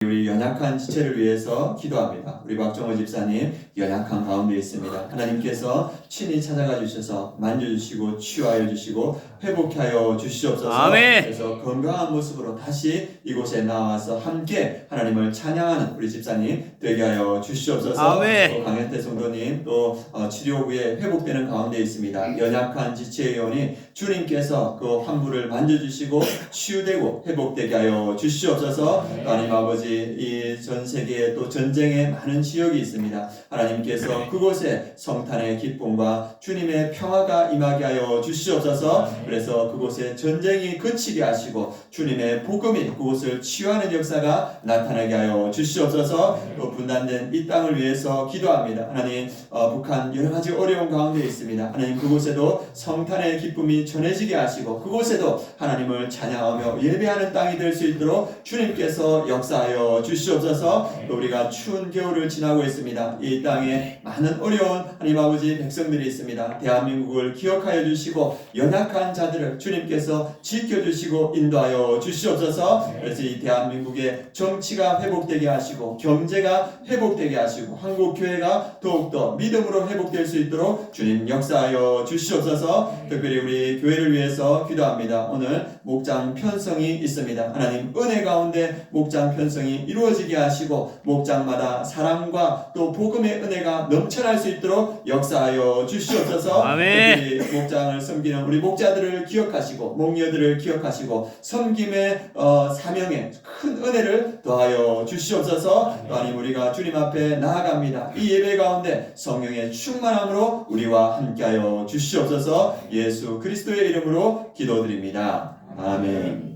우리 연약한 지체를 위해서 기도합니다. 우리 박정호 집사님 연약한 가운데 있습니다. 하나님께서 친히 찾아가 주셔서 만져주시고 치유하여 주시고 회복하여 주시옵소서. 아멘. 그래서 건강한 모습으로 다시 이곳에 나와서 함께 하나님을 찬양하는 우리 집사님 되게 하여 주시옵소서. 아멘. 또 강현태 성도님 또 치료 후에 회복되는 가운데 있습니다. 연약한 지체의 영혼이 주님께서 그 환부를 만져주시고 치유되고 회복되게 하여 주시옵소서. 하나님 아버지 이 전 세계에 또 전쟁의 많은 지역이 있습니다. 하나님께서 그곳에 성탄의 기쁨과 주님의 평화가 임하게 하여 주시옵소서. 그래서 그곳에 전쟁이 그치게 하시고 주님의 복음이 그곳을 치유하는 역사가 나타나게 하여 주시옵소서. 또 분단된 이 땅을 위해서 기도합니다. 하나님 북한 여러 가지 어려운 가운데 있습니다. 하나님 그곳에도 성탄의 기쁨이 전해지게 하시고 그곳에도 하나님을 찬양하며 예배하는 땅이 될 수 있도록 주님께서 역사하여 주시옵소서. 또 우리가 추운 겨울을 지나고 있습니다. 이 땅에 많은 어려운 하나님 아버지 백성들이 있습니다. 대한민국을 기억하여 주시고 연약한 자들을 주님께서 지켜주시고 인도하여 주시옵소서. 그래서 이 대한민국의 정치가 회복되게 하시고 경제가 회복되게 하시고 한국교회가 더욱더 믿음으로 회복될 수 있도록 주님 역사하여 주시옵소서. 특별히 우리 교회를 위해서 기도합니다. 오늘 목장 편성이 있습니다. 하나님 은혜 가운데 목장 편성이 이루어지게 하시고 목장마다 사랑과 또 복음의 은혜가 넘쳐날 수 있도록 역사하여 주시옵소서. 아멘. 특별히 목장을 섬기는 우리 목자들을 기억하시고 목녀들을 기억하시고 섬김의 사명에 큰 은혜를 더하여 주시옵소서. 하나님 우리가 주님 앞에 나아갑니다. 이 예배 가운데 성령의 충만함으로 우리와 함께하여 주시옵소서. 예수 그리스도의 이름으로 기도드립니다. 아멘.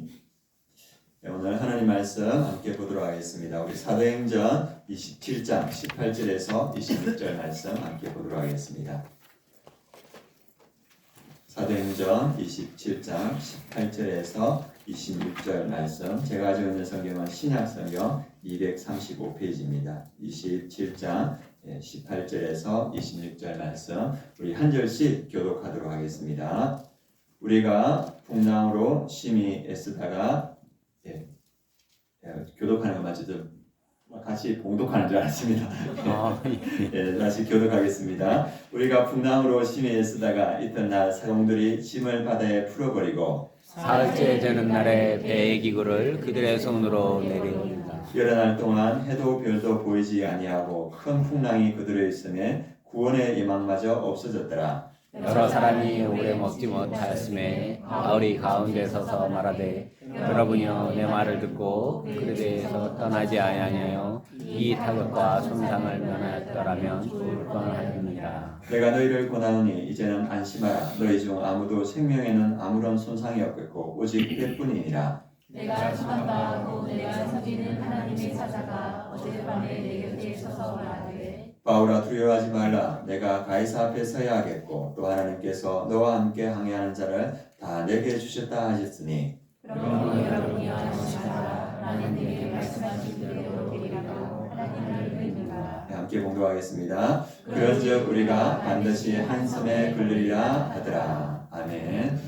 네, 오늘 하나님 말씀 함께 보도록 하겠습니다. 우리 사도행전 27장 18절에서 26절 말씀 함께 보도록 하겠습니다. 사도행전 27장 18절에서 26절 말씀, 제가 가지고 있는 성경은 신약성경 235페이지입니다. 27장 18절에서 26절 말씀 우리 한 절씩 교독하도록 하겠습니다. 우리가 풍랑으로 심히 애쓰다가 교독하는 거 맞죠? 같이 봉독하는 줄 알았습니다. 다시 교독하겠습니다. 우리가 풍랑으로 심히 애쓰다가 이튿날 사공들이 짐을 바다에 풀어버리고 사흘째 되는 날에 배의 기구를 그들의 손으로 내려옵니다. 여러 날 동안 해도 별도 보이지 아니하고 큰 풍랑이 그들에 있음에 구원의 희망마저 없어졌더라. 여러 사람이 오래 먹지 못하였음에 바울이 가운데 서서 말하되 여러분이여 내 말을 듣고 그에 대해서 떠나지 아니하여 이 타격과 손상을 면하였더라면 좋을 뻔합니다. 내가 너희를 권하노니 이제는 안심하라. 너희 중 아무도 생명에는 아무런 손상이 없겠고 오직 배뿐이니라. 내가 전한다 하고 내가 섬기는 하나님의 사자가 어젯밤에 내 곁에 서서 말하되 바울아 두려워하지 말라. 내가 가이사 앞에 서야 하겠고 또 하나님께서 너와 함께 항해하는 자를 다 내게 주셨다 하셨으니 그러므로 여러분이 안심하라. 나는 내게 말씀하신 대로 되리라고 하나님을 믿는다. 함께 공부하겠습니다. 그런즉 우리가 반드시 한 섬에 걸리리라 하더라. 아멘.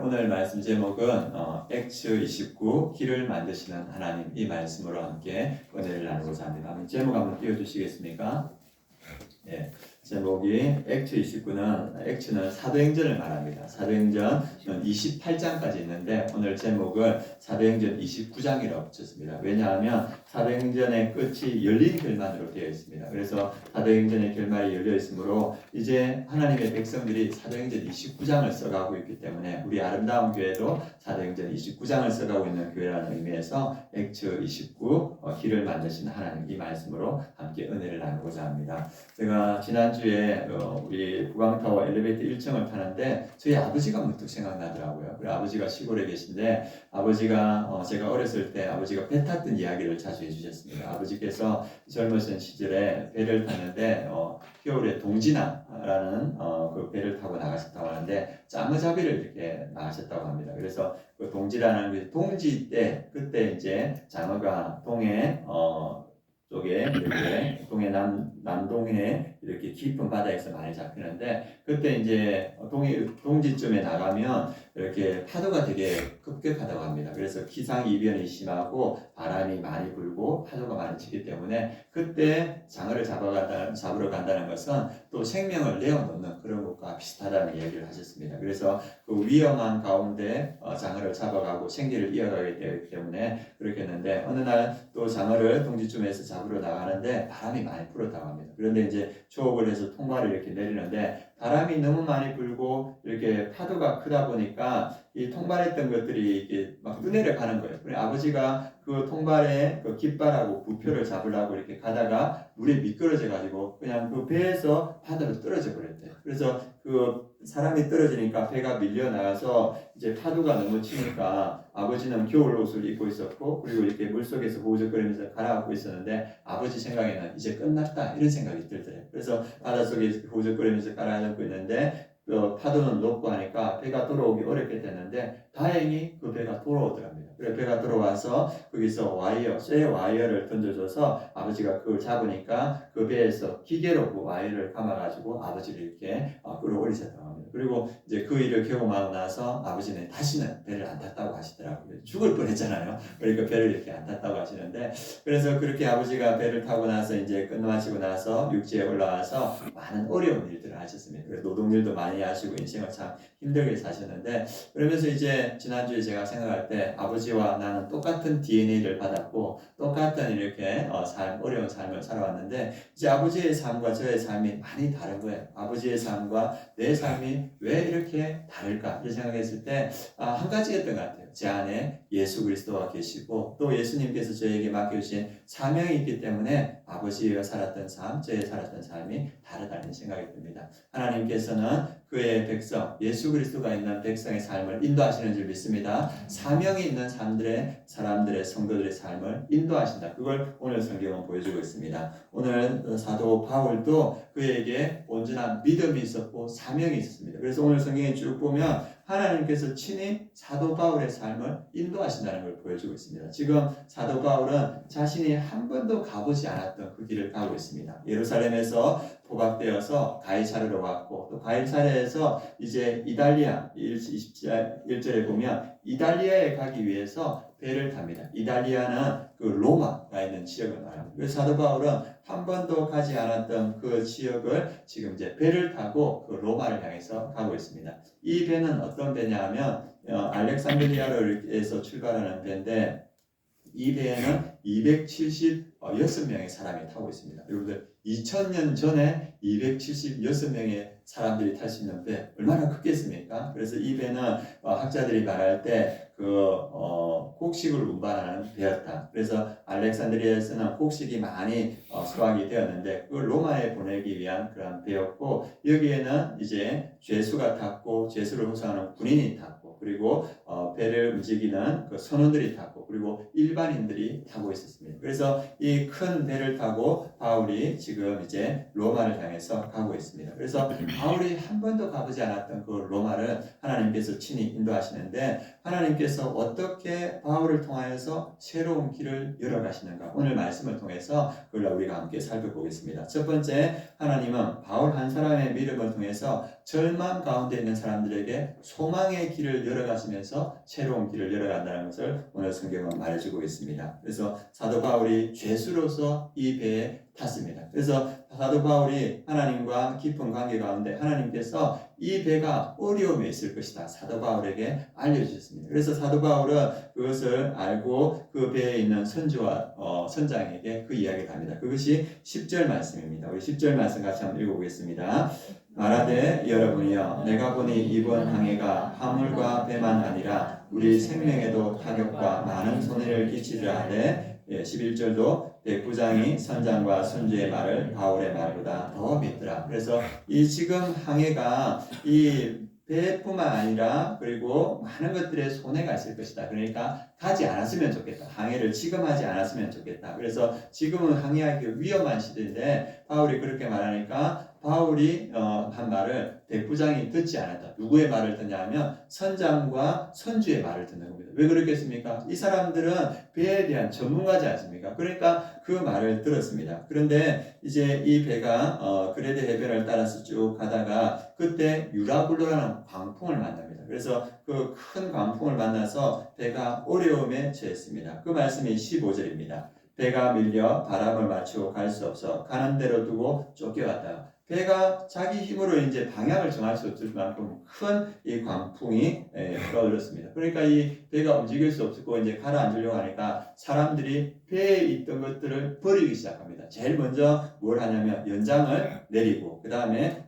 오늘 말씀 제목은 액츠 29 길을 만드시는 하나님, 이 말씀으로 함께 은혜를 나누고자 합니다. 제목 한번 띄워주시겠습니까? 제목이 액츠 29는 액츠는 사도행전을 말합니다. 사도행전 28장까지 있는데 오늘 제목을 사도행전 29장이라고 붙였습니다. 왜냐하면 사도행전의 끝이 열린 결말로 되어 있습니다. 그래서 사도행전의 결말이 열려 있으므로 이제 하나님의 백성들이 사도행전 29장을 써가고 있기 때문에 우리 아름다운 교회도 사도행전 29장을 써가고 있는 교회라는 의미에서 액츠 29 길을 만드시는 하나님, 이 말씀으로 함께 은혜를 나누고자 합니다. 제가 지난주에 우리 부광타워 엘리베이터 1층을 타는데 저희 아버지가 문득 생각나더라고요. 우리 아버지가 시골에 계신데 아버지가 제가 어렸을 때 아버지가 배 탔던 이야기를 자주 해주셨습니다. 아버지께서 젊으신 시절에 배를 탔는데 겨울에 동진항라는 그 배를 타고 나가셨다고 하는데 장어잡이를 이렇게 나가셨다고 합니다. 그래서 그 동지라는 그 동지 때 그때 이제 장어가 동해 쪽에 이렇게 남동해 이렇게 깊은 바다에서 많이 잡히는데, 그때 이제 동지쯤에 나가면 이렇게 파도가 되게 급격하다고 합니다. 그래서 기상이변이 심하고 바람이 많이 불고 파도가 많이 치기 때문에 그때 장어를 잡으러 간다는 것은 또 생명을 내어놓는 그런 것과 비슷하다는 이야기를 하셨습니다. 그래서 그 위험한 가운데 장어를 잡아가고 생계를 이어가게 되기 때문에 그렇게 했는데, 어느 날 또 장어를 동지쯤에서 잡으러 나가는데 바람이 많이 불었다고 합니다. 그런데 이제 조업을 해서 통발을 이렇게 내리는데 바람이 너무 많이 불고 이렇게 파도가 크다 보니까 이 통발했던 것들이 이렇게 막 떠내려 가는 거예요. 그래서 아버지가 그 통발에 그 깃발하고 부표를 잡으려고 이렇게 가다가 물에 미끄러져 가지고 그냥 그 배에서 바다로 떨어져 버렸대요. 그래서 그 사람이 떨어지니까 배가 밀려 나가서 이제 파도가 너무 치니까 아버지는 겨울 옷을 입고 있었고, 그리고 이렇게 물속에서 호우적거리면서 가라앉고 있었는데 아버지 생각에는 이제 끝났다 이런 생각이 들더래요. 그래서 바닷속에 호우적거리면서 가라앉고 있는데 파도는 높고 하니까 배가 돌아오기 어렵게 됐는데 다행히 그 배가 돌아오더랍니다. 그래서 배가 돌아와서 거기서 쇠 와이어를 던져줘서 아버지가 그걸 잡으니까 그 배에서 기계로 그 와이어를 감아가지고 아버지를 이렇게 끌어올리셨다고 합니다. 그리고 이제 그 일을 경험하고 나서 아버지는 다시는 배를 안 탔다고 하시더라고요. 죽을 뻔했잖아요. 그러니까 배를 이렇게 안 탔다고 하시는데, 그래서 그렇게 아버지가 배를 타고 나서 이제 끝마치고 나서 육지에 올라와서 많은 어려운 일들을 하셨습니다. 그래서 노동일도 많이 하시고 인생을 참 힘들게 사셨는데, 그러면서 이제 지난주에 제가 생각할 때 아버지와 나는 똑같은 DNA를 받았고 똑같은 이렇게 어려운 삶을 살아왔는데, 이제 아버지의 삶과 저의 삶이 많이 다른 거예요. 아버지의 삶과 내 삶이 왜 이렇게 다를까 이렇게 생각했을 때 한 가지였던 것 같아요. 제 안에 예수 그리스도가 계시고 또 예수님께서 저에게 맡겨주신 사명이 있기 때문에 아버지가 살았던 삶, 저의 살았던 삶이 다르다는 생각이 듭니다. 하나님께서는 그의 백성, 예수 그리스도가 있는 백성의 삶을 인도하시는 줄 믿습니다. 사명이 있는 사람들의 성도들의 삶을 인도하신다. 그걸 오늘 성경은 보여주고 있습니다. 오늘 사도 바울도 그에게 온전한 믿음이 있었고 사명이 있었습니다. 그래서 오늘 성경에 쭉 보면 하나님께서 친히 사도 바울의 삶을 인도하신다는 걸 보여주고 있습니다. 지금 사도 바울은 자신이 한 번도 가보지 않았던 그 길을 가고 있습니다. 예루살렘에서 포박되어서 가이사르로 왔고, 또 가이사르에서 이제 이달리아 1절에 보면 이달리아에 가기 위해서 배를 탑니다. 이달리아는 그 로마가 있는 지역을 말합니다. 그래서 사도 바울은 한 번도 가지 않았던 그 지역을 지금 이제 배를 타고 그 로마를 향해서 가고 있습니다. 이 배는 어떤 배냐 하면 알렉산드리아에서 출발하는 배인데, 이 배에는 276명의 사람이 타고 있습니다. 여러분들 2000년 전에 276명의 사람들이 탈 수 있는 배 얼마나 크겠습니까? 그래서 이 배는 학자들이 말할 때 곡식을 운반하는 배였다. 그래서 알렉산드리아에서는 곡식이 많이 수확이 되었는데 그걸 로마에 보내기 위한 그런 배였고, 여기에는 이제 죄수가 탔고 죄수를 호송하는 군인이 탔고, 그리고 배를 움직이는 그 선원들이 탔고, 그리고 일반인들이 타고 있었습니다. 그래서 이 큰 배를 타고 바울이 지금 이제 로마를 향해서 가고 있습니다. 그래서 바울이 한 번도 가보지 않았던 그 로마를 하나님께서 친히 인도하시는데, 하나님께서 어떻게 바울을 통하여서 새로운 길을 열어가시는가, 오늘 말씀을 통해서 그걸 우리가 함께 살펴보겠습니다. 첫 번째, 하나님은 바울 한 사람의 믿음을 통해서 절망 가운데 있는 사람들에게 소망의 길을 열어가시면서 새로운 길을 열어간다는 것을 오늘 성경은 말해주고 있습니다. 그래서 사도 바울이 죄수로서 이 배에 탔습니다. 그래서 사도 바울이 하나님과 깊은 관계 가운데 하나님께서 이 배가 어려움에 있을 것이다 사도 바울에게 알려주셨습니다. 그래서 사도 바울은 그것을 알고 그 배에 있는 선주와 선장에게 그 이야기를 합니다. 그것이 10절 말씀입니다. 우리 10절 말씀 같이 한번 읽어보겠습니다. 말하되 여러분이여, 내가 보니 이번 항해가 화물과 배만 아니라 우리 생명에도 타격과 많은 손해를 끼치려 하되, 11절도 백부장이 선장과 선주의 말을 바울의 말보다 더 믿더라. 그래서 이 지금 항해가 이 배뿐만 아니라 그리고 많은 것들의 손해가 있을 것이다. 그러니까 하지 않았으면 좋겠다. 항해를 지금 하지 않았으면 좋겠다. 그래서 지금은 항해하기 위험한 시대인데 바울이 그렇게 말하니까 바울이 한 말을 백부장이 듣지 않았다. 누구의 말을 듣냐면 선장과 선주의 말을 듣는 겁니다. 왜 그렇겠습니까? 이 사람들은 배에 대한 전문가지 않습니까? 그러니까 그 말을 들었습니다. 그런데 이제 이 배가 그레데 해변을 따라서 쭉 가다가 그때 유라굴로라는 광풍을 만납니다. 그래서 그 큰 광풍을 만나서 배가 어려움에 처했습니다. 그 말씀이 15절입니다. 배가 밀려 바람을 맞추고 갈 수 없어 가는 대로 두고 쫓겨갔다. 배가 자기 힘으로 이제 방향을 정할 수 없을 만큼 큰 이 광풍이 떠들었습니다. 그러니까 이 배가 움직일 수 없고 이제 가라앉으려고 하니까 사람들이 배에 있던 것들을 버리기 시작합니다. 제일 먼저 뭘 하냐면 연장을 내리고 그 다음에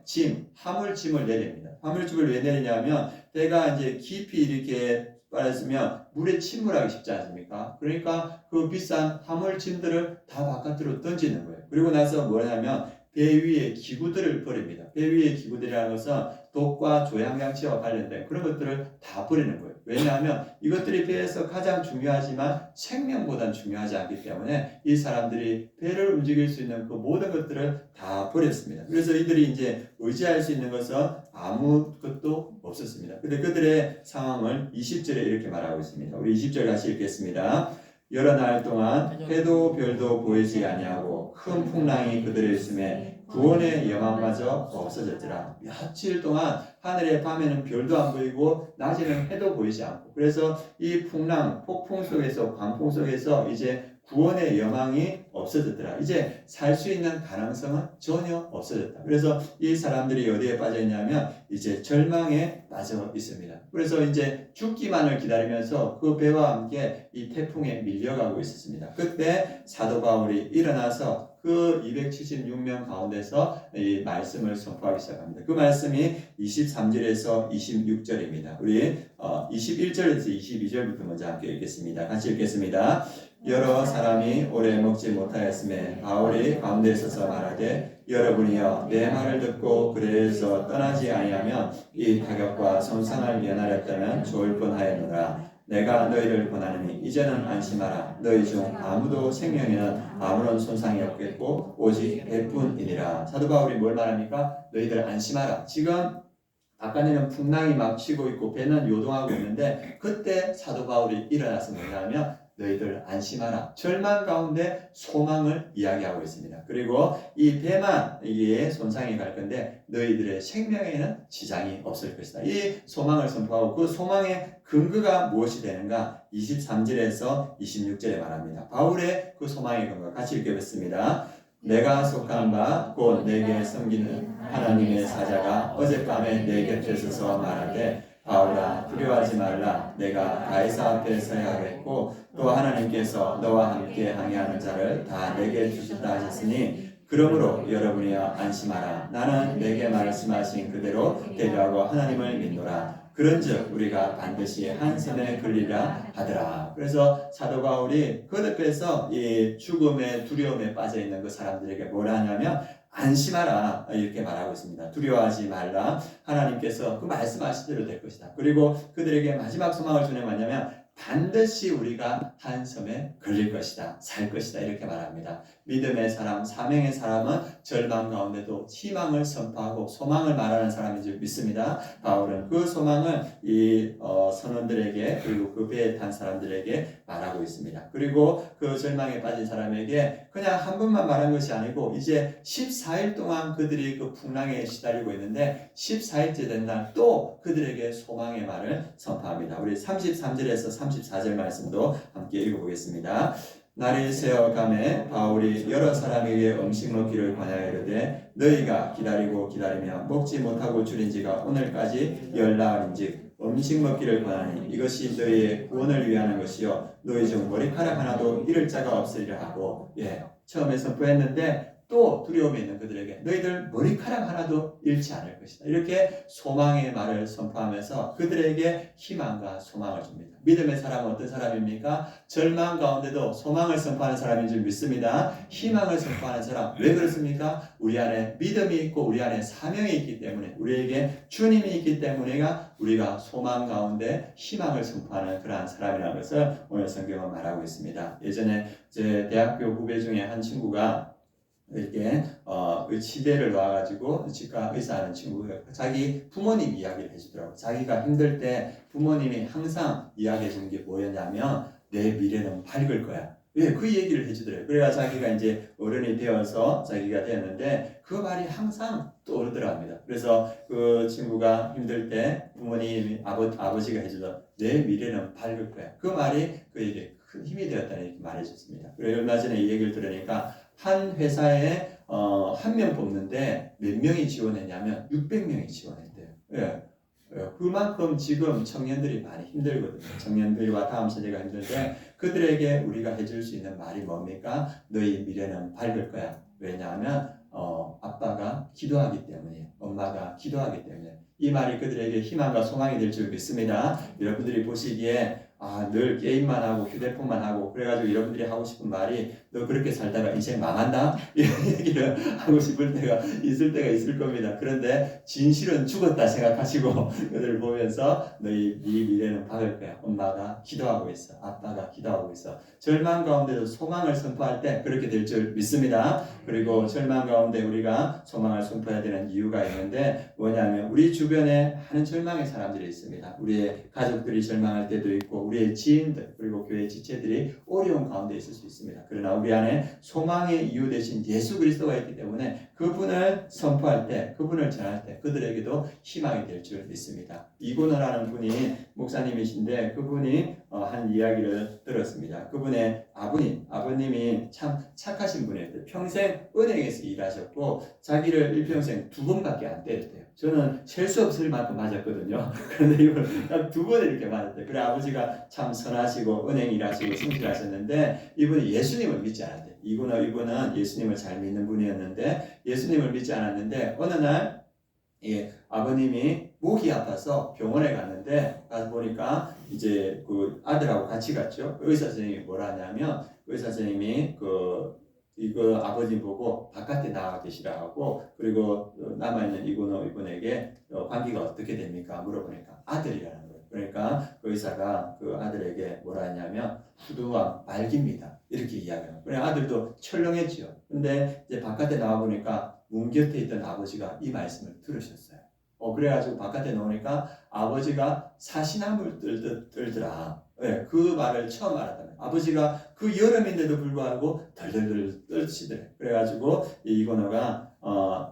화물짐을 내립니다. 화물짐을 왜 내리냐면 배가 이제 깊이 이렇게 빠졌으면 물에 침몰하기 쉽지 않습니까? 그러니까 그 비싼 화물짐들을 다 바깥으로 던지는 거예요. 그리고 나서 뭐냐면 배 위에 기구들을 버립니다. 배 위에 기구들이라는 것은 독과 조향장치와 관련된 그런 것들을 다 버리는 거예요. 왜냐하면 이것들이 배에서 가장 중요하지만 생명보단 중요하지 않기 때문에 이 사람들이 배를 움직일 수 있는 그 모든 것들을 다 버렸습니다. 그래서 이들이 이제 의지할 수 있는 것은 아무것도 없었습니다. 근데 그들의 상황을 20절에 이렇게 말하고 있습니다. 우리 20절 같이 읽겠습니다. 여러 날 동안 해도 별도 보이지 아니하고 큰 풍랑이 그들의 있음에 구원의 영광마저 없어졌더라. 며칠 동안 하늘에 밤에는 별도 안 보이고 낮에는 해도 보이지 않고 그래서 이 풍랑, 폭풍 속에서 광풍 속에서 이제 구원의 여망이 없어졌더라. 이제 살 수 있는 가능성은 전혀 없어졌다. 그래서 이 사람들이 어디에 빠져 있냐면 이제 절망에 빠져 있습니다. 그래서 이제 죽기만을 기다리면서 그 배와 함께 이 태풍에 밀려가고 있었습니다. 그때 사도 바울이 일어나서 그 276명 가운데서 이 말씀을 선포하기 시작합니다. 그 말씀이 23절에서 26절입니다. 우리 21절에서 22절부터 먼저 함께 읽겠습니다. 같이 읽겠습니다. 여러 사람이 오래 먹지 못하였음에 바울이 가운데 서서 말하되 여러분이여 내 말을 듣고 그래서 떠나지 아니하면 이 타격과 손상을 면하였다면 좋을 뻔하였노라. 내가 너희를 권하노니 이제는 안심하라. 너희 중 아무도 생명에는 아무런 손상이 없겠고 오직 배뿐이니라. 사도 바울이 뭘 말합니까? 너희들 안심하라. 지금 바깥에는 풍랑이 막 치고 있고 배는 요동하고 있는데 그때 사도 바울이 일어나서 뭐냐면 너희들 안심하라. 절망 가운데 소망을 이야기하고 있습니다. 그리고 이 배만 이게 손상이 갈 건데 너희들의 생명에는 지장이 없을 것이다. 이 소망을 선포하고 그 소망의 근거가 무엇이 되는가? 23절에서 26절에 말합니다. 바울의 그 소망의 근거 같이 읽겠습니다. 내가 속한 바 곧 내게 섬기는 하나님의 사자가 어젯밤에 내 곁에 서서 말하되 바울아 두려워하지 말라. 내가 가이사 앞에 서야 하겠고 또 하나님께서 너와 함께 항해하는 자를 다 내게 주셨다 하셨으니 그러므로 여러분이여 안심하라. 나는 내게 말씀하신 그대로 대조하고 하나님을 믿노라. 그런즉 우리가 반드시 한 섬에 걸리라 하더라. 그래서 사도 바울이 거듭해서 이 죽음의 두려움에 빠져 있는 그 사람들에게 뭐라 하냐면 안심하라 이렇게 말하고 있습니다. 두려워하지 말라. 하나님께서 그 말씀하신 대로 될 것이다. 그리고 그들에게 마지막 소망을 주는 뭐냐면 반드시 우리가 한 섬에 걸릴 것이다. 살 것이다. 이렇게 말합니다. 믿음의 사람, 사명의 사람은 절망 가운데도 희망을 선포하고 소망을 말하는 사람인 줄 믿습니다. 바울은 그 소망을 이 선원들에게 그리고 그 배에 탄 사람들에게 말하고 있습니다. 그리고 그 절망에 빠진 사람에게 그냥 한 번만 말한 것이 아니고 이제 14일 동안 그들이 그 풍랑에 시달리고 있는데 14일째 된 날 또 그들에게 소망의 말을 선포합니다. 우리 33절에서 34절 말씀도 함께 읽어보겠습니다. 날이 새어감에 바울이 여러 사람에게 음식 먹기를 권하여 이르되 너희가 기다리고 기다리며 먹지 못하고 줄인 지가 오늘까지 열나흘인즉 음식 먹기를 권하니 이것이 너희의 구원을 위하는 것이요 너희 중 머리카락 하나도 잃을 자가 없으리라 하고 처음에 선포했는데 또 두려움에 있는 그들에게 너희들 머리카락 하나도 잃지 않을 것이다. 이렇게 소망의 말을 선포하면서 그들에게 희망과 소망을 줍니다. 믿음의 사람은 어떤 사람입니까? 절망 가운데도 소망을 선포하는 사람인 줄 믿습니다. 희망을 선포하는 사람. 왜 그렇습니까? 우리 안에 믿음이 있고 우리 안에 사명이 있기 때문에, 우리에게 주님이 있기 때문에가 우리가 소망 가운데 희망을 선포하는 그러한 사람이라는 것을 오늘 성경은 말하고 있습니다. 예전에 제 대학교 후배 중에 한 친구가 이렇게 치대를 놔가지고 치과 의사하는 친구가 자기 부모님 이야기를 해주더라고요. 자기가 힘들 때 부모님이 항상 이야기해 주는 게 뭐였냐면 내 미래는 밝을 거야. 왜? 그 얘기를 해주더래요. 그래야 자기가 이제 어른이 되어서 자기가 되었는데 그 말이 항상 떠오르더라 합니다. 그래서 그 친구가 힘들 때 부모님이 아버지가 해주던 내 미래는 밝을 거야. 그 말이 그에게 큰 힘이 되었다는 이렇게 말해줬습니다. 그리고 얼마 전에 이 얘기를 들으니까 한 회사에 한 명 뽑는데 몇 명이 지원했냐면 600명이 지원했대요. 예. 그만큼 지금 청년들이 많이 힘들거든요. 청년들과 다음 세대가 힘든데 그들에게 우리가 해줄 수 있는 말이 뭡니까? 너희 미래는 밝을 거야. 왜냐하면 아빠가 기도하기 때문이에요. 엄마가 기도하기 때문에. 이 말이 그들에게 희망과 소망이 될 줄 믿습니다. 여러분들이 보시기에 늘 게임만 하고 휴대폰만 하고 그래가지고 여러분들이 하고 싶은 말이 너 그렇게 살다가 인생 망한다? 이런 얘기를 하고 싶을 때가 있을 겁니다. 그런데 진실은 죽었다 생각하시고 그들을 보면서 너희 네 미래는 밝을 거야. 엄마가 기도하고 있어. 아빠가 기도하고 있어. 절망 가운데도 소망을 선포할 때 그렇게 될 줄 믿습니다. 그리고 절망 가운데 우리가 소망을 선포해야 되는 이유가 있는데 뭐냐면 우리 주변에 많은 절망의 사람들이 있습니다. 우리의 가족들이 절망할 때도 있고 우리의 지인들 그리고 교회 지체들이 어려운 가운데 있을 수 있습니다. 그러나 우리 안에 소망의 이유 되신 예수 그리스도가 있기 때문에 그분을 선포할 때, 그분을 전할 때 그들에게도 희망이 될 줄 믿습니다. 이고노라는 분이 목사님이신데 그분이 한 이야기를 들었습니다. 그분의 아버님이 참 착하신 분이었대요. 평생 은행에서 일하셨고 자기를 일평생 2번밖에 안 때렸대요. 저는 셀 수 없을 만큼 맞았거든요. 그런데 이걸 딱 2번 이렇게 맞았대요. 그래 아버지가 참 선하시고 은행 일하시고 성실하셨는데 이분이 예수님을 믿지 않았대요. 이분은 예수님을 잘 믿는 분이었는데 예수님을 믿지 않았는데 어느 날 아버님이 목이 아파서 병원에 갔는데 가서 보니까 이제 그 아들하고 같이 갔죠. 의사 선생님이 뭐라 하냐면 의사 선생님이 이거 아버지 보고 바깥에 나가 계시라 하고 그리고 남아있는 이분에게 관계가 어떻게 됩니까? 물어보니까 아들이라는 거예요. 그러니까 그 의사가 그 아들에게 뭐라 했냐면 후두와 말깁니다. 이렇게 이야기해요. 그래 아들도 철렁했지요. 근데 이제 바깥에 나와 보니까 문 곁에 있던 아버지가 이 말씀을 들으셨어요. 그래가지고 바깥에 나오니까 아버지가 사시나무를 떨더라. 네, 그 말을 처음 알았다면 아버지가 그 여름인데도 불구하고 덜덜덜 떨시더래. 그래가지고 이건호가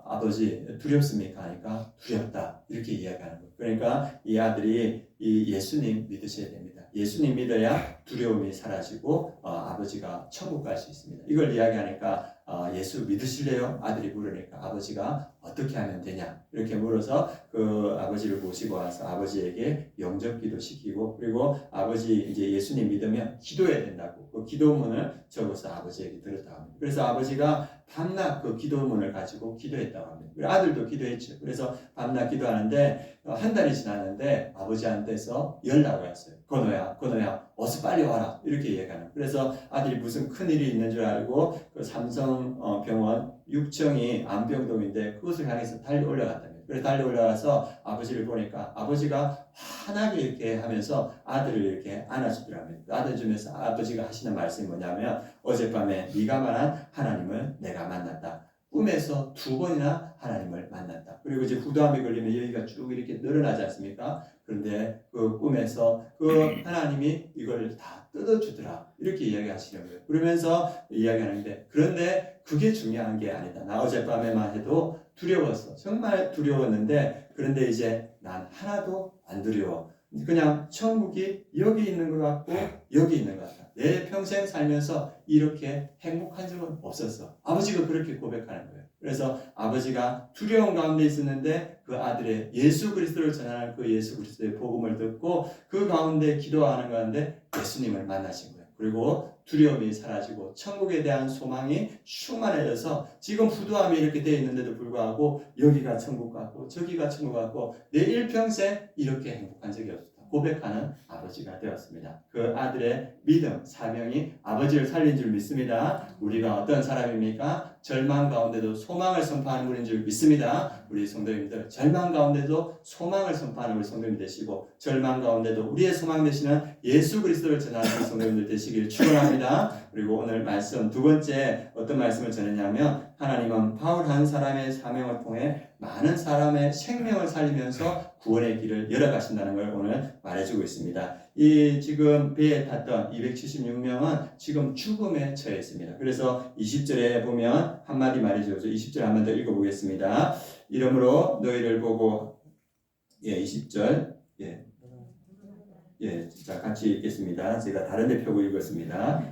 아버지 두렵습니까? 하니까 두렵다 이렇게 이야기하는 거예요. 그러니까 이 아들이 이 예수님 믿으셔야 됩니다. 예수님 믿어야 두려움이 사라지고 아버지가 천국 갈 수 있습니다. 이걸 이야기하니까 예수 믿으실래요? 아들이 물으니까 아버지가 어떻게 하면 되냐 이렇게 물어서 그 아버지를 모시고 와서 아버지에게 영접기도 시키고 그리고 아버지 이제 예수님 믿으면 기도해야 된다고 그 기도문을 적어서 아버지에게 들었다고 합니다. 그래서 아버지가 밤낮 그 기도문을 가지고 기도했다고 합니다. 그리고 아들도 기도했죠. 그래서 밤낮 기도하는데 한 달이 지났는데 아버지한테서 연락이 왔어요. 건호야 어서 빨리 와라 이렇게 얘기하는. 그래서 아들이 무슨 큰일이 있는 줄 알고 그 삼성병원 6층이 안병동인데 그것을 향해서 달려 올라갔답니다. 그래서 달려 올라가서 아버지를 보니까 아버지가 환하게 이렇게 하면서 아들을 이렇게 안아주더라고요. 안아주면서 아버지가 하시는 말씀이 뭐냐면 어젯밤에 네가 말한 하나님을 내가 만났다. 꿈에서 2번이나 하나님을 만났다. 그리고 이제 후두암이 걸리면 여기가 쭉 이렇게 늘어나지 않습니까? 그런데 그 꿈에서 그 하나님이 이걸 다 뜯어주더라. 이렇게 이야기하시는 거예요. 그러면서 이야기하는데 그런데 그게 중요한 게 아니다. 나 어젯밤에만 해도 두려웠어. 정말 두려웠는데 그런데 이제 난 하나도 안 두려워. 그냥 천국이 여기 있는 것 같고 여기 있는 것 같다. 내 평생 살면서 이렇게 행복한 적은 없었어. 아버지가 그렇게 고백하는 거예요. 그래서 아버지가 두려움 가운데 있었는데 그 아들의 예수 그리스도를 전하는 그 예수 그리스도의 복음을 듣고 그 가운데 기도하는 가운데 예수님을 만나신 거예요. 그리고 두려움이 사라지고 천국에 대한 소망이 충만해져서 지금 부도함이 이렇게 되어 있는데도 불구하고 여기가 천국 같고 저기가 천국 같고 내 일평생 이렇게 행복한 적이 없었다 고백하는 아버지가 되었습니다. 그 아들의 믿음, 사명이 아버지를 살린 줄 믿습니다. 우리가 어떤 사람입니까? 절망 가운데도 소망을 선포하는 분인 줄 믿습니다. 우리 성도님들 절망 가운데도 소망을 선포하는 우리 성도님 되시고 절망 가운데도 우리의 소망 되시는 예수 그리스도를 전하는 우리 성도님들 되시길 축원합니다. 그리고 오늘 말씀 두 번째 어떤 말씀을 전했냐면 하나님은 바울 한 사람의 사명을 통해 많은 사람의 생명을 살리면서 구원의 길을 열어가신다는 걸 오늘 말해주고 있습니다. 이 지금 배에 탔던 276명은 지금 죽음에 처해 있습니다. 그래서 20절에 보면 한마디 말해주죠. 20절 한 번 더 읽어보겠습니다. 이러므로 너희를 보고 20절 자 같이 읽겠습니다. 제가 다른 데 펴고 읽었습니다.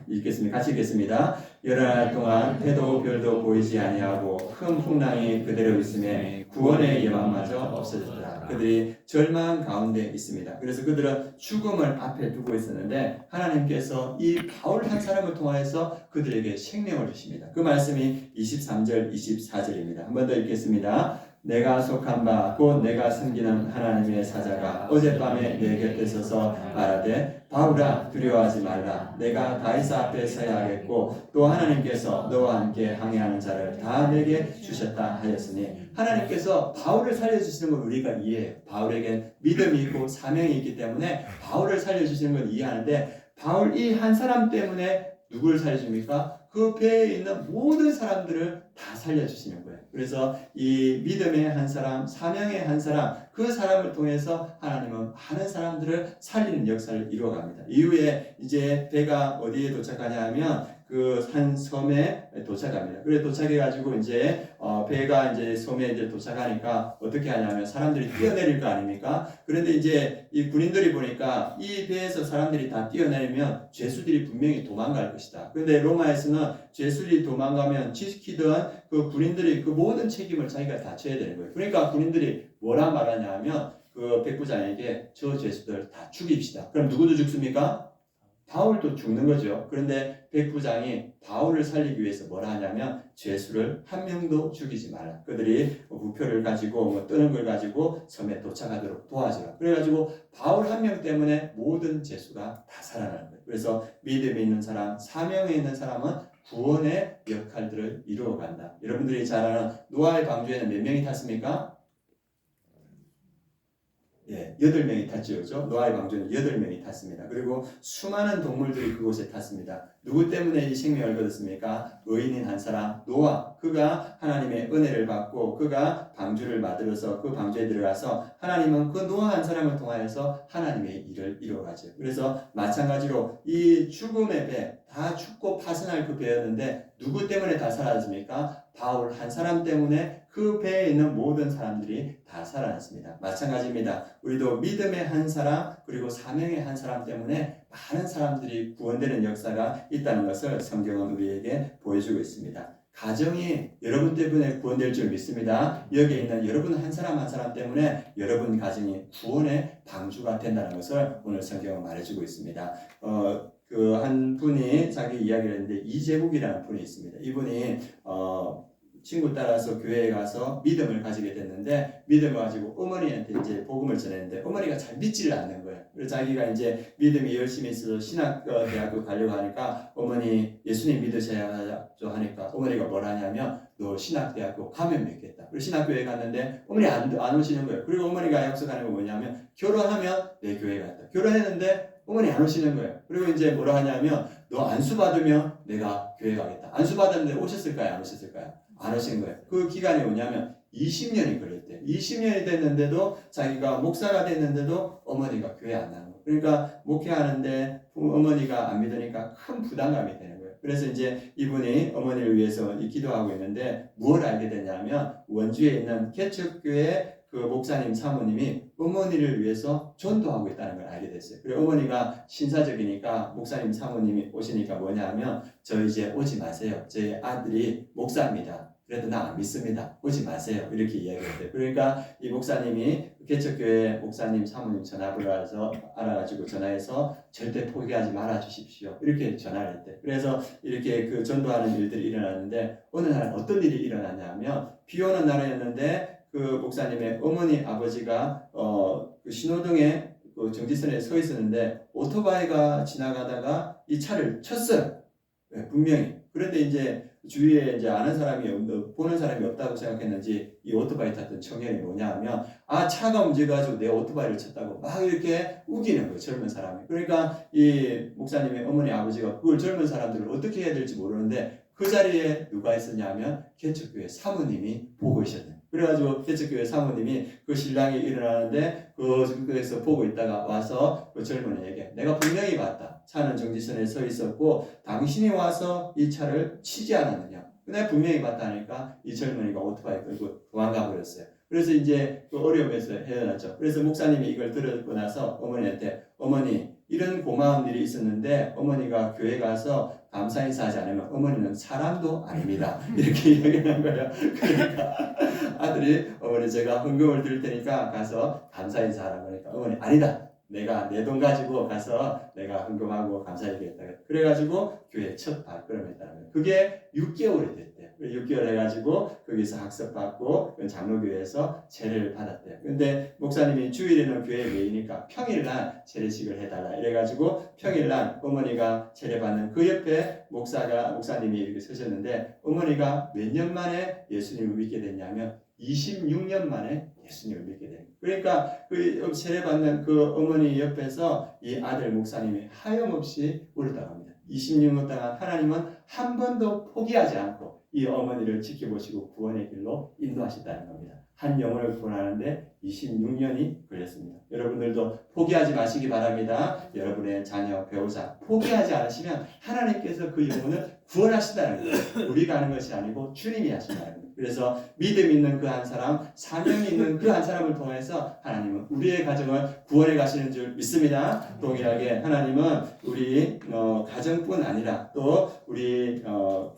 같이 읽겠습니다. 여러 날 동안 해도 별도 보이지 아니하고 큰 풍랑이 그대로 있음에 구원의 예방마저 없어졌더라. 그들이 절망 가운데 있습니다. 그래서 그들은 죽음을 앞에 두고 있었는데 하나님께서 이 바울 한 사람을 통하여서 그들에게 생명을 주십니다. 그 말씀이 23절 24절입니다. 한 번 더 읽겠습니다. 내가 속한 바 곧 내가 섬기는 하나님의 사자가 어젯밤에 내 곁에 서서 말하되 바울아 두려워하지 말라. 내가 가이사 앞에 서야 하겠고 또 하나님께서 너와 함께 항해하는 자를 다 내게 주셨다 하였으니 하나님께서 바울을 살려주시는 걸 우리가 이해해요. 바울에겐 믿음이 있고 사명이 있기 때문에 바울을 살려주시는 걸 이해하는데 바울 이 한 사람 때문에 누구를 살려줍니까? 그 배에 있는 모든 사람들을 다 살려주시는 거예요. 그래서 이 믿음의 한 사람, 사명의 한 사람, 그 사람을 통해서 하나님은 많은 사람들을 살리는 역사를 이루어갑니다. 이후에 이제 배가 어디에 도착하냐 하면 그 한 섬에 도착합니다. 그래 도착해가지고 이제 배가 이제 섬에 이제 도착하니까 어떻게 하냐면 사람들이 뛰어내릴 거 아닙니까? 그런데 이제 이 군인들이 보니까 이 배에서 사람들이 다 뛰어내리면 죄수들이 분명히 도망갈 것이다. 그런데 로마에서는 죄수들이 도망가면 지키던 그 군인들이 그 모든 책임을 자기가 다 져야 되는 거예요. 그러니까 군인들이 뭐라 말하냐 하면 그 백부장에게 저 죄수들 다 죽입시다. 그럼 누구도 죽습니까? 바울도 죽는 거죠. 그런데 백부장이 바울을 살리기 위해서 뭐라 하냐면 죄수를 한 명도 죽이지 말라. 그들이 부표를 가지고 뜨는 걸 가지고 섬에 도착하도록 도와주라. 그래가지고 바울 한 명 때문에 모든 죄수가 다 살아나는 거예요. 그래서 믿음이 있는 사람, 사명에 있는 사람은 구원의 역할들을 이루어간다. 여러분들이 잘 아는 노아의 방주에는 몇 명이 탔습니까? 8명이 탔죠. 그렇죠? 노아의 방주는 8명이 탔습니다. 그리고 수많은 동물들이 그곳에 탔습니다. 누구 때문에 이 생명을 얻었습니까? 의인인 한 사람, 노아. 그가 하나님의 은혜를 받고 그가 방주를 만들어서 그 방주에 들어가서 하나님은 그 노아 한 사람을 통하여서 하나님의 일을 이루어가죠. 그래서 마찬가지로 이 죽음의 배, 다 죽고 파손할 그 배였는데 누구 때문에 다 사라집니까? 바울 한 사람 때문에 그 배에 있는 모든 사람들이 다 살아났습니다. 마찬가지입니다. 우리도 믿음의 한 사람 그리고 사명의 한 사람 때문에 많은 사람들이 구원되는 역사가 있다는 것을 성경은 우리에게 보여주고 있습니다. 가정이 여러분 때문에 구원될 줄 믿습니다. 여기에 있는 여러분 한 사람 한 사람 때문에 여러분 가정이 구원의 방주가 된다는 것을 오늘 성경은 말해주고 있습니다. 그 한 분이 자기 이야기를 했는데 이재국이라는 분이 있습니다. 이분이 친구 따라서 교회에 가서 믿음을 가지게 됐는데 믿음을 가지고 어머니한테 이제 복음을 전했는데 어머니가 잘 믿지를 않는 거예요. 그래서 자기가 이제 믿음이 열심히 있어서 신학대학교 가려고 하니까 어머니 예수님 믿으셔야죠 하니까 어머니가 뭐라 하냐면 너 신학대학교 가면 믿겠다. 그리고 신학교에 갔는데 어머니 안 오시는 거예요. 그리고 어머니가 약속하는 건 뭐냐면 결혼하면 내 교회에 갔다. 결혼했는데 어머니 안 오시는 거예요. 그리고 이제 뭐라 하냐면 너 안수 받으면 내가 교회 가겠다. 안수 받았는데 오셨을까요? 안 오셨을까요? 안 오신 거예요. 그 기간이 뭐냐면 20년이 걸렸대요. 20년이 됐는데도 자기가 목사가 됐는데도 어머니가 교회 안 나는 거예요. 그러니까 목회하는데 어머니가 안 믿으니까 큰 부담감이 되는 거예요. 그래서 이제 이분이 어머니를 위해서 기도하고 있는데 무엇을 알게 됐냐면 원주에 있는 개척교회 그 목사님 사모님이 어머니를 위해서 전도하고 있다는 걸 알게 됐어요. 그리고 어머니가 신사적이니까 목사님 사모님이 오시니까 뭐냐 하면 저 이제 오지 마세요. 제 아들이 목사입니다. 그래도 나 안 믿습니다. 오지 마세요. 이렇게 이야기했대요. 그러니까 이 목사님이 개척교회 목사님, 사모님 전화번호를 알아가지고 전화해서 절대 포기하지 말아 주십시오. 이렇게 전화를 했대. 그래서 이렇게 그 전도하는 일들이 일어났는데 어느 날 어떤 일이 일어났냐면 비 오는 날이었는데 그 목사님의 어머니 아버지가 그 신호등에 그 정지선에 서 있었는데 오토바이가 지나가다가 이 차를 쳤어요. 네, 분명히. 그런데 이제 주위에 이제 아는 사람이 보는 사람이 없다고 생각했는지 이 오토바이 탔던 청년이 뭐냐 하면 차가 움직여가지고 내 오토바이를 쳤다고 막 이렇게 우기는 거예요. 젊은 사람이. 그러니까 이 목사님의 어머니 아버지가 그걸 젊은 사람들을 어떻게 해야 될지 모르는데 그 자리에 누가 있었냐 하면 개척교회 사모님이 보고 있었대요. 그래가지고 개척교회 사모님이 그 신랑이 일어나는데 그에서 보고 있다가 와서 그 젊은이에게 내가 분명히 봤다. 차는 정지선에 서 있었고 당신이 와서 이 차를 치지 않았느냐. 내가 분명히 봤다 하니까 이 젊은이가 오토바이 끌고 도망가 버렸어요. 그래서 이제 그 어려움에서 헤어났죠. 그래서 목사님이 이걸 들었고 나서 어머니한테 어머니 이런 고마운 일이 있었는데 어머니가 교회 가서 감사 인사하지 않으면 어머니는 사람도 아닙니다. 이렇게 이야기한 거예요. 그러니까 아들이 어머니 제가 헌금을 드릴 테니까 가서 감사 인사하라고 하니까 어머니 아니다. 내가 내 돈 가지고 가서 내가 헌금하고 감사드리겠다. 그래가지고 교회 첫 발걸음을 했다는 거예요. 그게 6개월이 됐대요. 6개월 해가지고 거기서 학습받고 장로교회에서 제례를 받았대요. 근데 목사님이 주일에는 교회 외이니까 평일날 제례식을 해달라. 이래가지고 평일날 어머니가 제례받는 그 옆에 목사님이 이렇게 서셨는데 어머니가 몇 년 만에 예수님을 믿게 됐냐면 26년 만에 예수님을 믿게 됩니다. 그러니까 그 세례받는 그 어머니 옆에서 이 아들 목사님이 하염없이 울었다고 합니다. 26년 동안 하나님은 한 번도 포기하지 않고 이 어머니를 지켜보시고 구원의 길로 인도하셨다는 겁니다. 한 영혼을 구원하는데 26년이 걸렸습니다. 여러분들도 포기하지 마시기 바랍니다. 여러분의 자녀, 배우자 포기하지 않으시면 하나님께서 그 영혼을 구원하신다는 거예요. 우리가 하는 것이 아니고 주님이 하신다는 거예요. 그래서 믿음 있는 그 한 사람, 사명이 있는 그 한 사람을 통해서 하나님은 우리의 가정을 구원해 가시는 줄 믿습니다. 동일하게 하나님은 우리 가정뿐 아니라 또 우리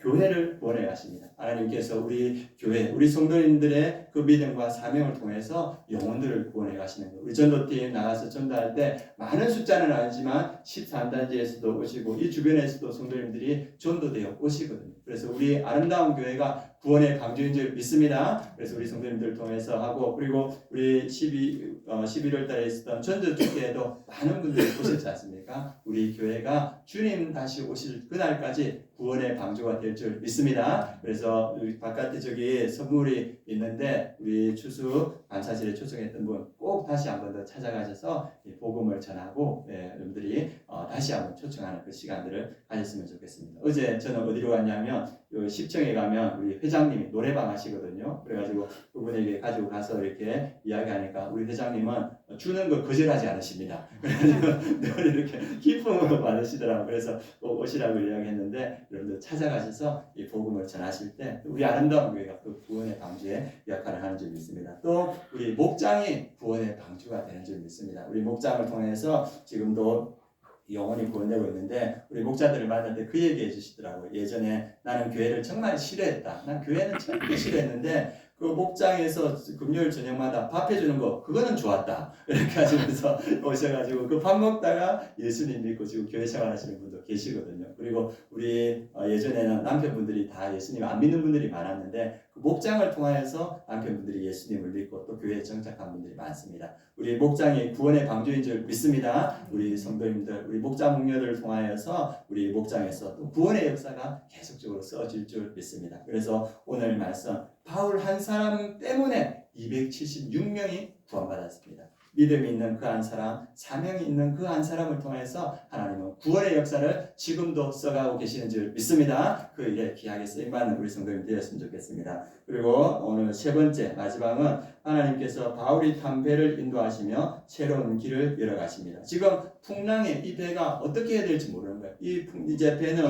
교회를 구원해 가십니다. 하나님께서 우리 교회, 우리 성도님들의 그 믿음과 사명을 통해서 영혼들을 구원해 가시는 거예요. 우리 전도팀 나가서 전도할 때 많은 숫자는 아니지만 13단지에서도 오시고 이 주변에서도 성도님들이 전도되어 오시거든요. 그래서 우리 아름다운 교회가 구원의 방주인 줄 믿습니다. 그래서 우리 성도님들을 통해서 하고 그리고 우리 11월 달에 있었던 전도 축제에도 많은 분들이 오셨지 않습니까? 우리 교회가 주님 다시 오실 그날까지 구원의 방주가 될 줄 믿습니다. 그래서 우리 바깥에 저기 선물이 있는데 우리 추수 반차실에 초청했던 분 꼭 다시 한 번 더 찾아가셔서 이 복음을 전하고 여러분들이 다시 한번 초청하는 그 시간들을 가졌으면 좋겠습니다. 어제 저는 어디로 갔냐면 시청에 가면 우리 회장님이 노래방 하시거든요. 그래가지고 그분에게 가지고 가서 이렇게 이야기하니까 우리 회장님은 주는 거 거절하지 않으십니다. 그래가지고 늘 이렇게 기쁨으로 받으시더라고요. 그래서 꼭 오시라고 이야기했는데 여러분들 찾아가셔서 이 복음을 전하실 때 우리 아름다운 교회가 그 구원의 방주의 역할을 하는 줄 믿습니다. 또 우리 목장이 구원의 방주가 되는 줄 믿습니다. 우리 목장을 통해서 지금도 영혼이 구원되고 있는데 우리 목자들을 만날 때 그 얘기 해주시더라고요. 예전에 나는 교회를 정말 싫어했다. 난 교회는 절대 싫어했는데 그 목장에서 금요일 저녁마다 밥 해주는 거 그거는 좋았다. 이렇게 하시면서 오셔가지고 그 밥 먹다가 예수님 믿고 지금 교회 생활하시는 분도 계시거든요. 그리고 우리 예전에는 남편분들이 다 예수님 안 믿는 분들이 많았는데 그 목장을 통하여서 남편분들이 예수님을 믿고 또 교회에 정착한 분들이 많습니다. 우리 목장이 구원의 방주인 줄 믿습니다. 우리 성도님들, 우리 목자 목녀들을 통하여서 우리 목장에서 또 구원의 역사가 계속적으로 써질 줄 믿습니다. 그래서 오늘 말씀 바울 한 사람 때문에 276명이 구원받았습니다. 믿음이 있는 그 한 사람, 사명이 있는 그 한 사람을 통해서 하나님은 구원의 역사를 지금도 써가고 계시는 줄 믿습니다. 그 일에 귀하게 쓰임받는 우리 성도님 되었으면 좋겠습니다. 그리고 오늘 세 번째 마지막은 하나님께서 바울이 탄 배를 인도하시며 새로운 길을 열어가십니다. 지금 풍랑에 이 배가 어떻게 해야 될지 모르는 거예요. 이제 배는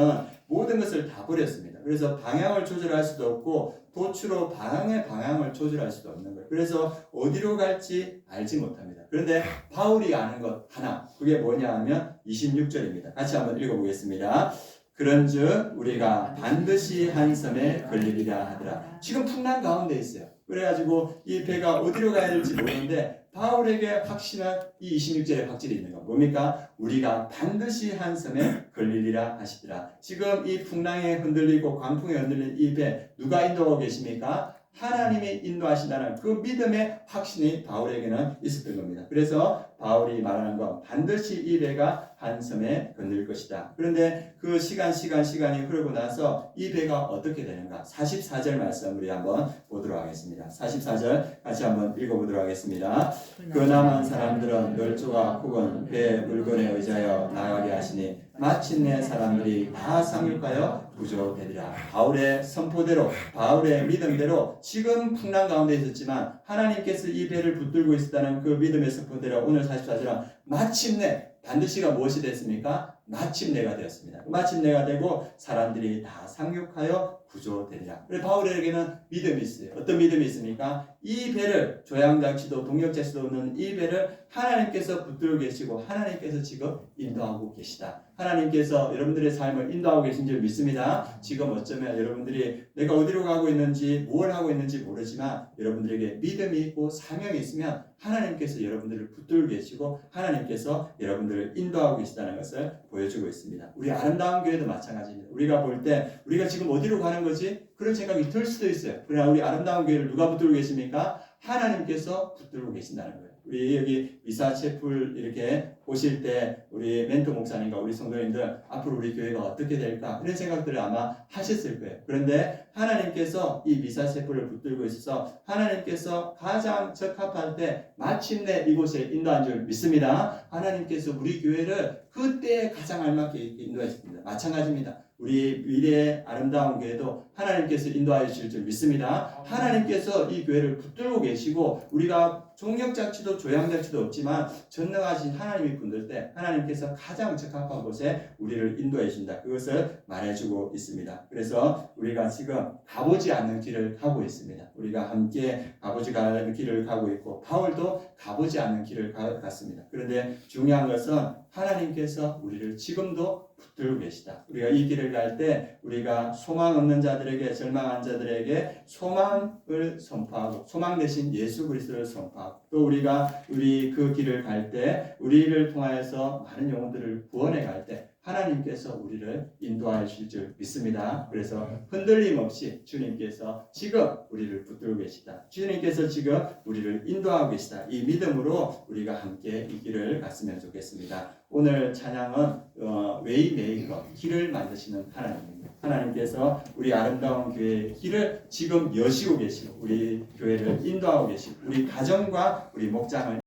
모든 것을 다 버렸습니다. 그래서 방향을 조절할 수도 없고 도추로 방향을 조절할 수도 없는 거예요. 그래서 어디로 갈지 알지 못합니다. 그런데 바울이 아는 것 하나, 그게 뭐냐 하면 26절입니다. 같이 한번 읽어보겠습니다. 그런즉 우리가 반드시 한 섬에 걸리리라 하더라. 지금 풍랑 가운데 있어요. 그래가지고 이 배가 어디로 가야 될지 모르는데 바울에게 확신한 이 26절의 확실히 있는 거 뭡니까? 우리가 반드시 한 섬에 걸리리라 하시더라. 지금 이 풍랑에 흔들리고 광풍에 흔들린 이 배 누가 인도하고 계십니까? 하나님이 인도하신다는 그 믿음의 확신이 바울에게는 있었던 겁니다. 그래서 바울이 말하는 건 반드시 이 배가 한 섬에 건널 것이다. 그런데 그 시간이 흐르고 나서 이 배가 어떻게 되는가? 44절 말씀 우리 한번 보도록 하겠습니다. 44절 같이 한번 읽어보도록 하겠습니다. 그 남은 사람들은 멸조가 혹은 배 물건에 의지하여 나가게 하시니 마침내 사람들이 다 상륙하여 구조되리라. 바울의 선포대로 바울의 믿음대로 지금 풍랑 가운데 있었지만 하나님께서 이 배를 붙들고 있었다는 그 믿음의 선포대로 오늘 44절은 마침내 반드시가 무엇이 됐습니까? 마침내가 되었습니다. 마침내가 되고 사람들이 다 상륙하여 구조되리라. 그래서 바울에게는 믿음이 있어요. 어떤 믿음이 있습니까? 이 배를 조향장치도 동력자치도 없는 이 배를 하나님께서 붙들고 계시고 하나님께서 지금 인도하고 계시다. 하나님께서 여러분들의 삶을 인도하고 계신 줄 믿습니다. 지금 어쩌면 여러분들이 내가 어디로 가고 있는지 뭘 하고 있는지 모르지만 여러분들에게 믿음이 있고 사명이 있으면 하나님께서 여러분들을 붙들고 계시고 하나님께서 여러분들을 인도하고 계시다는 것을 보여주고 있습니다. 우리 아름다운 교회도 마찬가지입니다. 우리가 볼 때 우리가 지금 어디로 가는 거지? 그런 생각이 들 수도 있어요. 그러나 우리 아름다운 교회를 누가 붙들고 계십니까? 하나님께서 붙들고 계신다는 거예요. 우리 여기 미사체풀 이렇게 오실 때 우리 멘토 목사님과 우리 성도님들 앞으로 우리 교회가 어떻게 될까 이런 생각들을 아마 하셨을 거예요. 그런데 하나님께서 이 미사체풀을 붙들고 있어서 하나님께서 가장 적합할 때 마침내 이곳에 인도한 줄 믿습니다. 하나님께서 우리 교회를 그때에 가장 알맞게 인도하셨습니다. 마찬가지입니다. 우리 미래의 아름다운 교회도 하나님께서 인도하여 주실 줄 믿습니다. 하나님께서 이 교회를 붙들고 계시고 우리가 종력장치도 조향장치도 없지만 전능하신 하나님이 붙들 때 하나님께서 가장 적합한 곳에 우리를 인도해 주신다. 그것을 말해주고 있습니다. 그래서 우리가 지금 가보지 않는 길을 가고 있습니다. 우리가 함께 가보지 않는 길을 가고 있고 바울도 가보지 않는 길을 갔습니다. 그런데 중요한 것은 하나님께서 우리를 지금도 붙들고 계시다. 우리가 이 길을 갈 때 우리가 소망 없는 자들에게 절망한 자들에게 소망을 선포하고 소망 대신 예수 그리스도를 선포하고 또 우리가 그 길을 갈 때 우리를 통하여서 많은 영혼들을 구원해 갈 때 하나님께서 우리를 인도하여 주실 줄 믿습니다. 그래서 흔들림 없이 주님께서 지금 우리를 붙들고 계시다. 주님께서 지금 우리를 인도하고 계시다. 이 믿음으로 우리가 함께 이 길을 갔으면 좋겠습니다. 오늘 찬양은 웨이메이커, 길을 만드시는 하나님입니다. 하나님께서 우리 아름다운 교회의 길을 지금 여시고 계시고 우리 교회를 인도하고 계시고 우리 가정과 우리 목장을